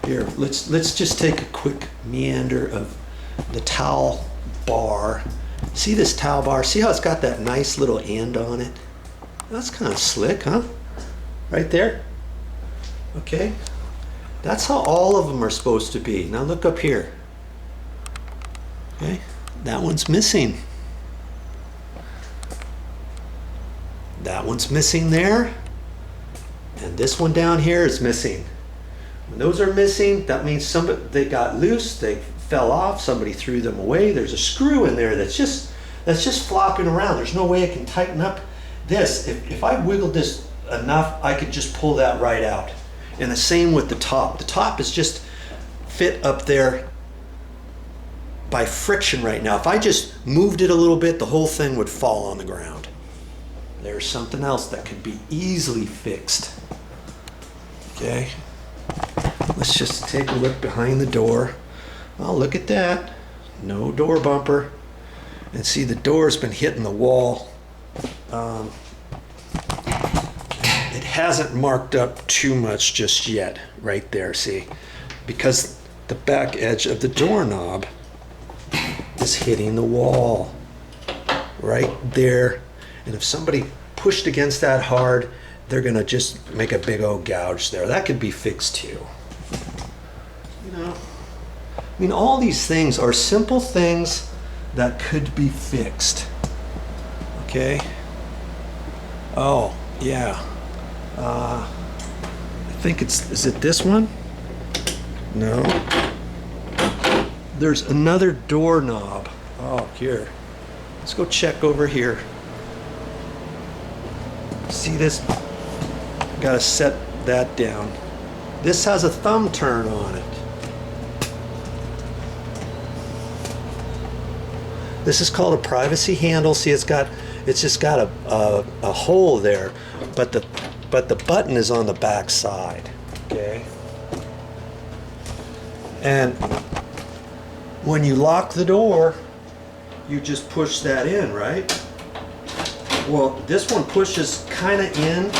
Here, let's just take a quick meander of the towel bar. See this towel bar? See how it's got that nice little end on it? That's kind of slick, huh? Right there. Okay. That's how all of them are supposed to be. Now look up here. Okay. That one's missing. That one's missing there. And this one down here is missing. When those are missing, that means they got loose, they fell off, somebody threw them away. There's a screw in there that's just flopping around. There's no way I can tighten up this. If I wiggled this enough, I could just pull that right out. And the same with the top. The top is just fit up there by friction right now. If I just moved it a little bit, the whole thing would fall on the ground. There's something else that could be easily fixed. Okay. Let's just take a look behind the door. Oh, look at that. No door bumper. And see, the door's been hitting the wall. It hasn't marked up too much just yet, right there, see? Because the back edge of the doorknob is hitting the wall. Right there. And if somebody pushed against that hard, they're gonna just make a big old gouge there. That could be fixed too. You know, I mean, all these things are simple things that could be fixed. Okay. Oh, yeah. I think is it this one? No. There's another doorknob. Oh, here. Let's go check over here. See this? Got to set that down. This has a thumb turn on it. This is called a privacy handle. See, it's just got a hole there, but the button is on the back side. Okay. And when you lock the door, you just push that in, right? Well, this one pushes kind of in,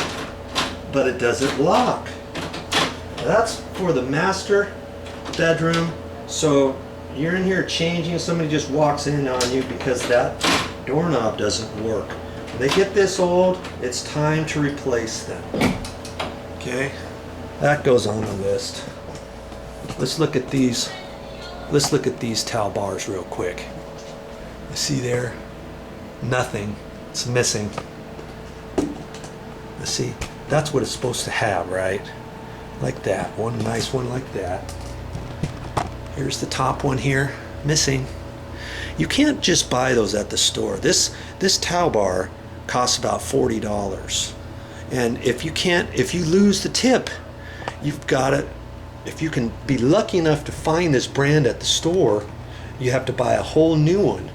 but it doesn't lock. That's for the master bedroom. So you're in here changing, somebody just walks in on you because that doorknob doesn't work. When they get this old, it's time to replace them. Okay, that goes on the list. Let's look at these. Let's look at these towel bars real quick. You see there? Nothing. It's missing. Let's see. That's what it's supposed to have, right? Like that. One nice one like that. Here's the top one here. Missing. You can't just buy those at the store. This towel bar costs about $40. And if you lose the tip, you've got it. If you can be lucky enough to find this brand at the store, you have to buy a whole new one.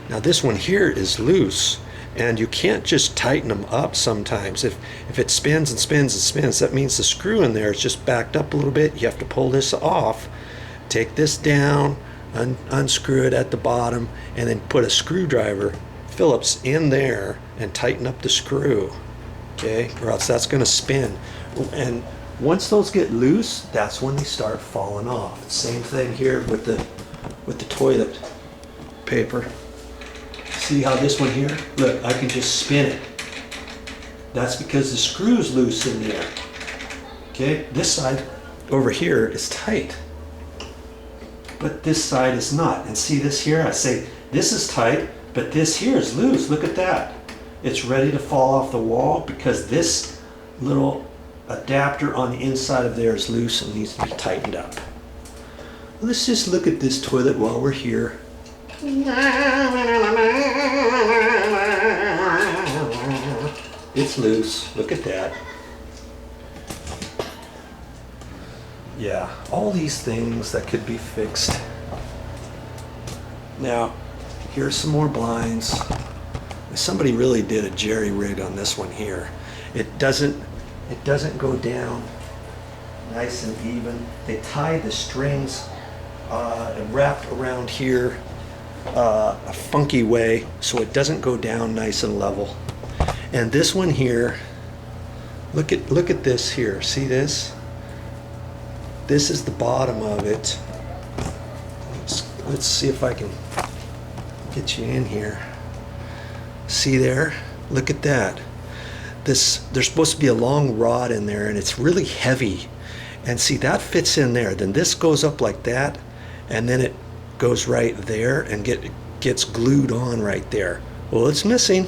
Now this one here is loose, and you can't just tighten them up sometimes. If it spins and spins and spins, that means the screw in there is just backed up a little bit. You have to pull this off, take this down, unscrew it at the bottom, and then put a screwdriver, Phillips, in there and tighten up the screw. Okay, or else that's going to spin. And once those get loose, that's when they start falling off. Same thing here with the toilet paper. See how this one here? Look, I can just spin it. That's because the screw's loose in there. Okay, this side over here is tight, but this side is not. And see this here? I say this is tight, but this here is loose. Look at that. It's ready to fall off the wall because this little adapter on the inside of there is loose and needs to be tightened up. Let's just look at this toilet while we're here. It's loose. Look at that. Yeah, all these things that could be fixed. Now, here's some more blinds. Somebody really did a jerry rig on this one here. It doesn't go down nice and even. They tied the strings wrapped around here a funky way so it doesn't go down nice and level. And this one here, look at this here. See this? This is the bottom of it. Let's see if I can get you in here. See there? Look at that. There's supposed to be a long rod in there, and it's really heavy. And see, that fits in there. Then this goes up like that, and then it goes right there and gets glued on right there. Well, it's missing.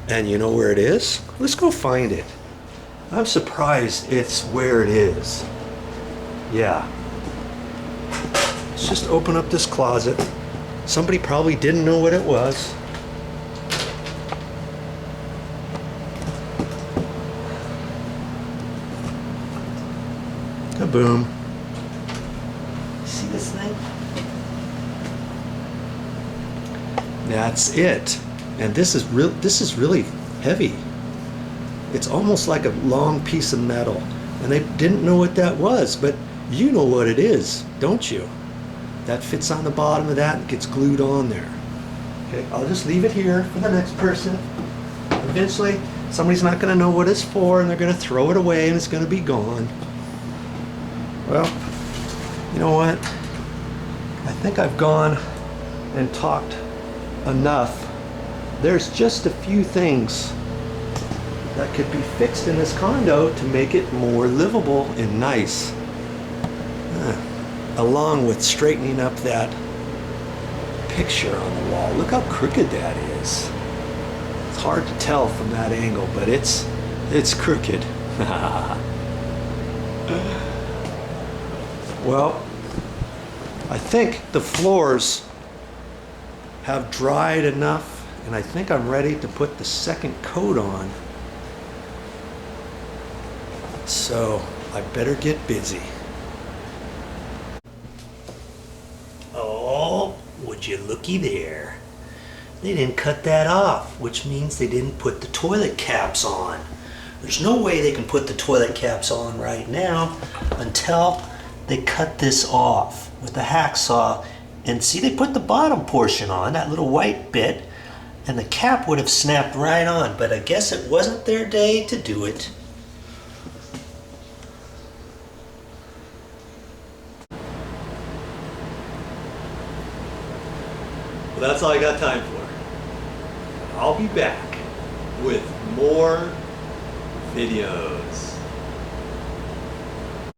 And you know where it is? Let's go find it. I'm surprised it's where it is. Yeah. Let's just open up this closet. Somebody probably didn't know what it was. Kaboom. See this thing? That's it. And this is really heavy. It's almost like a long piece of metal. And they didn't know what that was, but you know what it is, don't you? That fits on the bottom of that and gets glued on there. Okay, I'll just leave it here for the next person. Eventually, somebody's not going to know what it's for, and they're going to throw it away, and it's going to be gone. Well, you know what? I think I've gone and talked enough. There's just a few things that could be fixed in this condo to make it more livable and nice. Along with straightening up that picture on the wall. Look how crooked that is. It's hard to tell from that angle, but it's crooked. Well, I think the floors have dried enough, and I think I'm ready to put the second coat on. So I better get busy. Oh, would you looky there. They didn't cut that off, which means they didn't put the toilet caps on. There's no way they can put the toilet caps on right now until they cut this off with the hacksaw. And see, they put the bottom portion on, that little white bit, and the cap would have snapped right on, but I guess it wasn't their day to do it. Well, that's all I got time for. I'll be back with more videos.